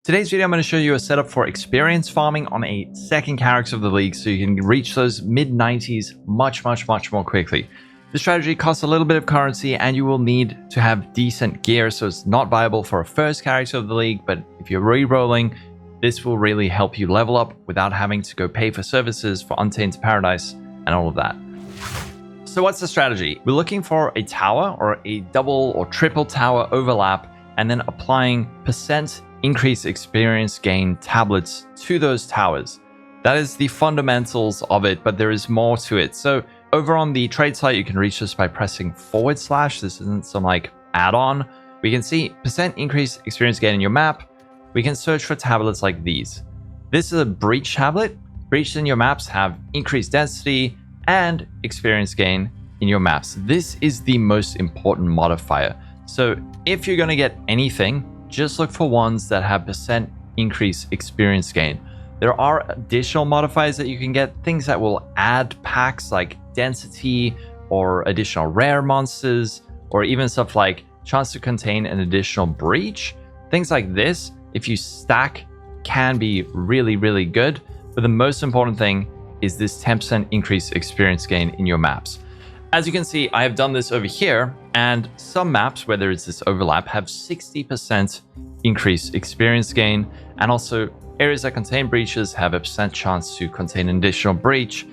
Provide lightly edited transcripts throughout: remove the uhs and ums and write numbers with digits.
Today's video, I'm going to show you a setup for experience farming on a second character of the league so you can reach those mid-90s much more quickly. The strategy costs a little bit of currency and you will need to have decent gear, so it's not viable for a first character of the league, but if you're re-rolling, this will really help you level up without having to go pay for services for Untamed Paradise and all of that. So what's the strategy? We're looking for a tower or a double or triple tower overlap and then applying percent increase experience gain tablets to those towers. That is the fundamentals of it, but there is more to it. So over on the trade site, you can reach this by pressing /. This isn't some like add-on. We can see percent increase experience gain in your map. We can search for tablets like these. This is a breach tablet. Breaches in your maps have increased density and experience gain in your maps. This is the most important modifier. So if you're going to get anything, just look for ones that have percent increase experience gain. There are additional modifiers that you can get, things that will add packs like density or additional rare monsters, or even stuff like chance to contain an additional breach. Things like this, if you stack, can be really good. But the most important thing is this 10% increase experience gain in your maps. As you can see, I have done this over here, and some maps, where there is this overlap, have 60% increased experience gain, and also areas that contain breaches have a percent chance to contain an additional breach.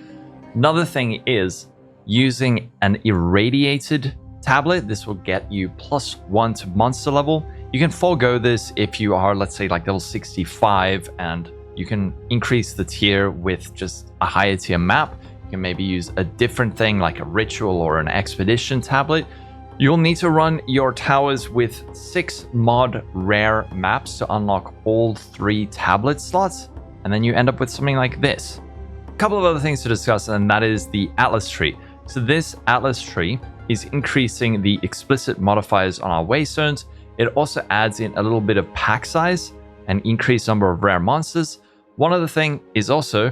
Another thing is using an irradiated tablet. This will get you +1 to monster level. You can forego this if you are, let's say, like level 65, and you can increase the tier with just a higher tier map. You can maybe use a different thing like a ritual or an expedition tablet. You'll need to run your towers with 6 mod rare maps to unlock all 3 tablet slots, and then you end up with something like this. A couple of other things to discuss, and that is the Atlas tree. So this Atlas tree is increasing the explicit modifiers on our waystones. It also adds in a little bit of pack size and increased number of rare monsters. One other thing is also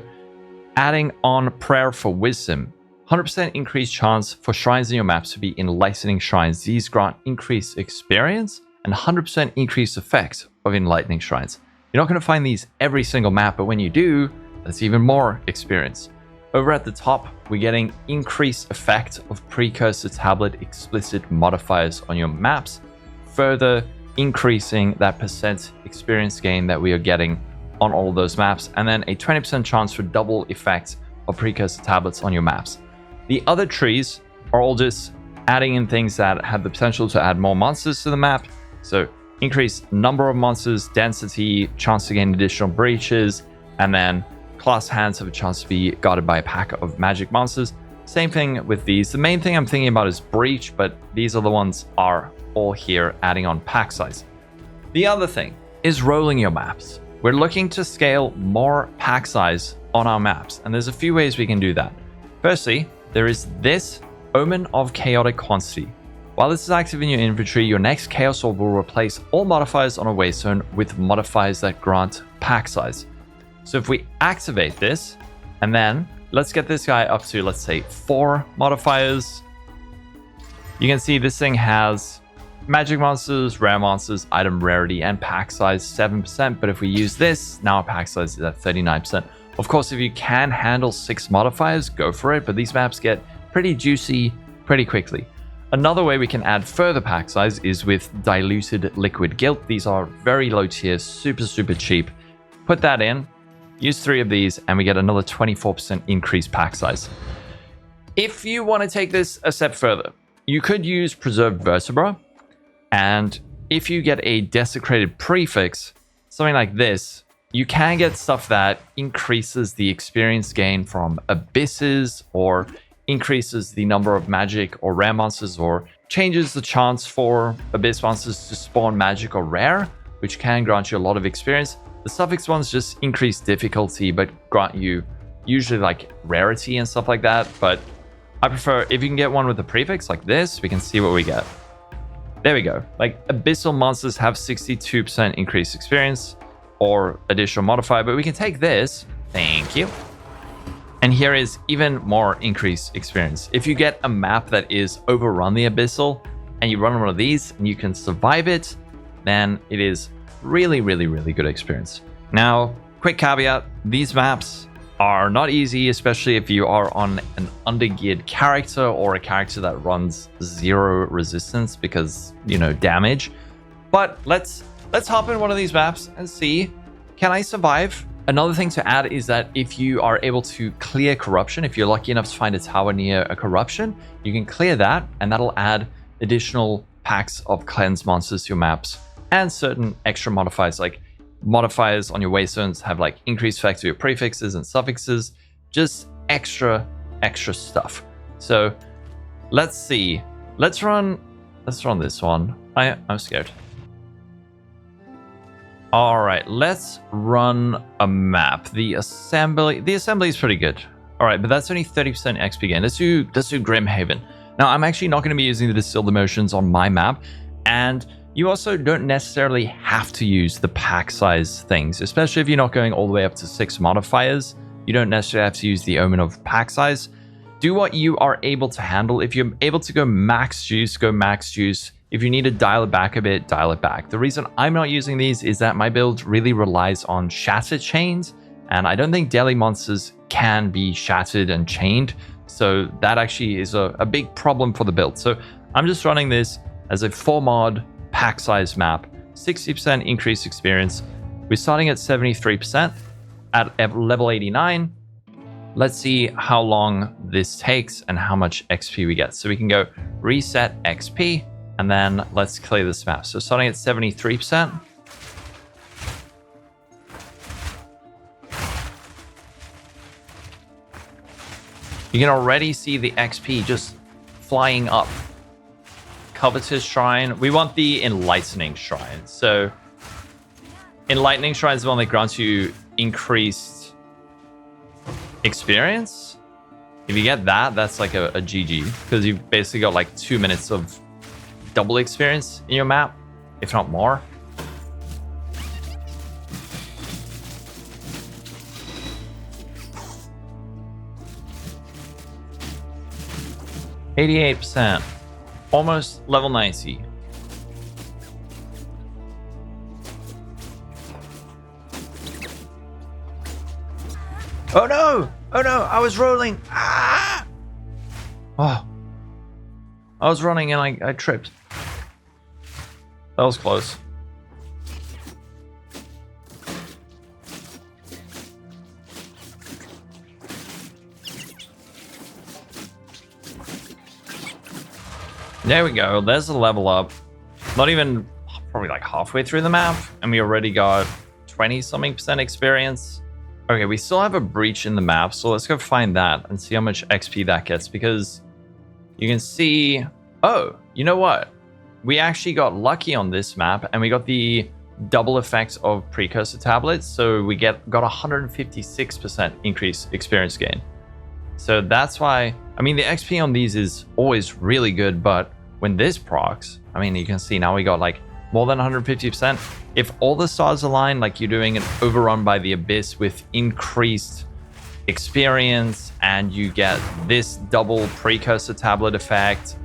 adding on Prayer for Wisdom. 100% increased chance for shrines in your maps to be enlightening shrines. These grant increased experience and 100% increased effect of enlightening shrines. You're not going to find these every single map, but when you do, that's even more experience. Over at the top, we're getting increased effect of precursor tablet explicit modifiers on your maps, further increasing that percent experience gain that we are getting on all of those maps, and then a 20% chance for double effect of precursor tablets on your maps. The other trees are all just adding in things that have the potential to add more monsters to the map. So increased number of monsters, density, chance to gain additional breaches, and then class hands have a chance to be guarded by a pack of magic monsters. Same thing with these. The main thing I'm thinking about is breach, but these other ones are all here adding on pack size. The other thing is rolling your maps. We're looking to scale more pack size on our maps, and there's a few ways we can do that. Firstly, there is this Omen of Chaotic Quantity. While this is active in your inventory, your next Chaos Orb will replace all modifiers on a waystone with modifiers that grant pack size. So if we activate this, and then let's get this guy up to, let's say, 4 modifiers, you can see this thing has magic monsters, rare monsters, item rarity, and pack size 7%. But if we use this, now our pack size is at 39%. Of course, if you can handle 6 modifiers, go for it. But these maps get pretty juicy pretty quickly. Another way we can add further pack size is with diluted liquid guilt. These are very low tier, super cheap. Put that in, use 3 of these, and we get another 24% increased pack size. If you want to take this a step further, you could use Preserved Vertebra. And if you get a desecrated prefix, something like this, you can get stuff that increases the experience gain from abysses, or increases the number of magic or rare monsters, or changes the chance for abyss monsters to spawn magic or rare, which can grant you a lot of experience. The suffix ones just increase difficulty, but grant you usually like rarity and stuff like that. But I prefer, if you can get one with a prefix like this, we can see what we get. There we go. Like abyssal monsters have 62% increased experience or additional modifier, but we can take this. Thank you. And here is even more increased experience. If you get a map that is overrun the abyssal and you run one of these and you can survive it, then it is really, really, really good experience. Now, quick caveat, these maps are not easy, especially if you are on an undergeared character or a character that runs 0 resistance because, you know, damage. But let's hop in one of these maps and see, can I survive? Another thing to add is that if you are able to clear corruption, if you're lucky enough to find a tower near a corruption, you can clear that, and that'll add additional packs of cleanse monsters to your maps and certain extra modifiers, like modifiers on your waystones have like increased effects to your prefixes and suffixes, just extra stuff. So let's see. Let's run this one. I'm scared. All right, let's run a map. The assembly is pretty good. All right, but that's only 30% XP gain. Let's do Grimhaven. Now, I'm actually not going to be using the distilled emotions on my map, and you also don't necessarily have to use the pack size things, especially if you're not going all the way up to 6 modifiers. You don't necessarily have to use the omen of pack size. Do what you are able to handle. If you're able to go max juice, go max juice. If you need to dial it back a bit, dial it back. The reason I'm not using these is that my build really relies on shattered chains, and I don't think daily monsters can be shattered and chained. So that actually is a big problem for the build. So I'm just running this as a 4 mod pack size map, 60% increased experience. We're starting at 73% at level 89. Let's see how long this takes and how much XP we get. So we can go reset XP, and then let's clear this map. So starting at 73%. You can already see the XP just flying up. Covetous Shrine. We want the Enlightening Shrine. So Enlightening Shrine is the one that grants you increased experience. If you get that, that's like a GG, because you've basically got like 2 minutes of double experience in your map, if not more. %, almost level 90. Oh no! Oh no! I was rolling! Ah! Oh. I was running and I tripped. That was close. There we go. There's the level up. Not even probably like halfway through the map, and we already got 20-something% experience. Okay, we still have a breach in the map, so let's go find that and see how much XP that gets, because you can see... Oh, you know what? We actually got lucky on this map, and we got the double effect of precursor tablets, so we got 156% increased experience gain. So that's why... I mean, the XP on these is always really good, but when this procs, I mean, you can see now we got like more than 150%. If all the stars align, like you're doing an overrun by the abyss with increased experience, and you get this double precursor tablet effect,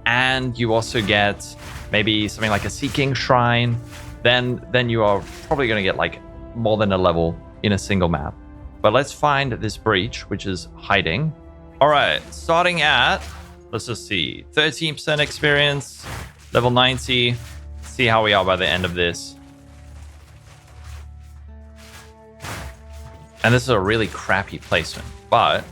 and you also get maybe something like a Seeking Shrine, then you are probably going to get like more than a level in a single map. But let's find this breach, which is hiding. All right, starting at, let's just see, 13% experience, level 90. See how we are by the end of this. And this is a really crappy placement, but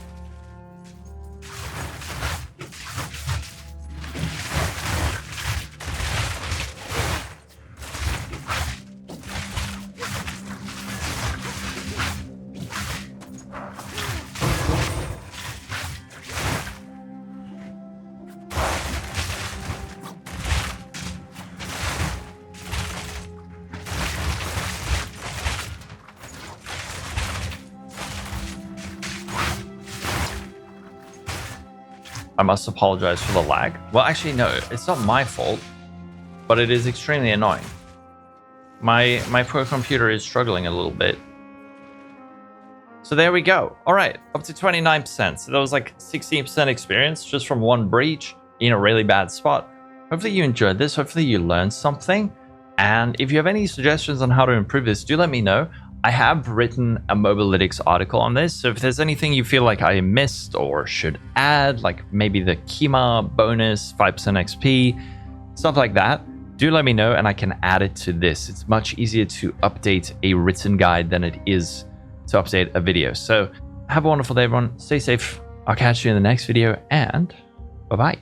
I must apologize for the lag. Well, actually, no, it's not my fault, but it is extremely annoying. My poor computer is struggling a little bit. So there we go. All right, up to 29%. So that was like 16% experience just from one breach in a really bad spot. Hopefully you enjoyed this. Hopefully you learned something. And if you have any suggestions on how to improve this, do let me know. I have written a Mobalytics article on this, so if there's anything you feel like I missed or should add, like maybe the Kima bonus, 5% XP, stuff like that, do let me know and I can add it to this. It's much easier to update a written guide than it is to update a video. So have a wonderful day, everyone. Stay safe. I'll catch you in the next video, and bye-bye.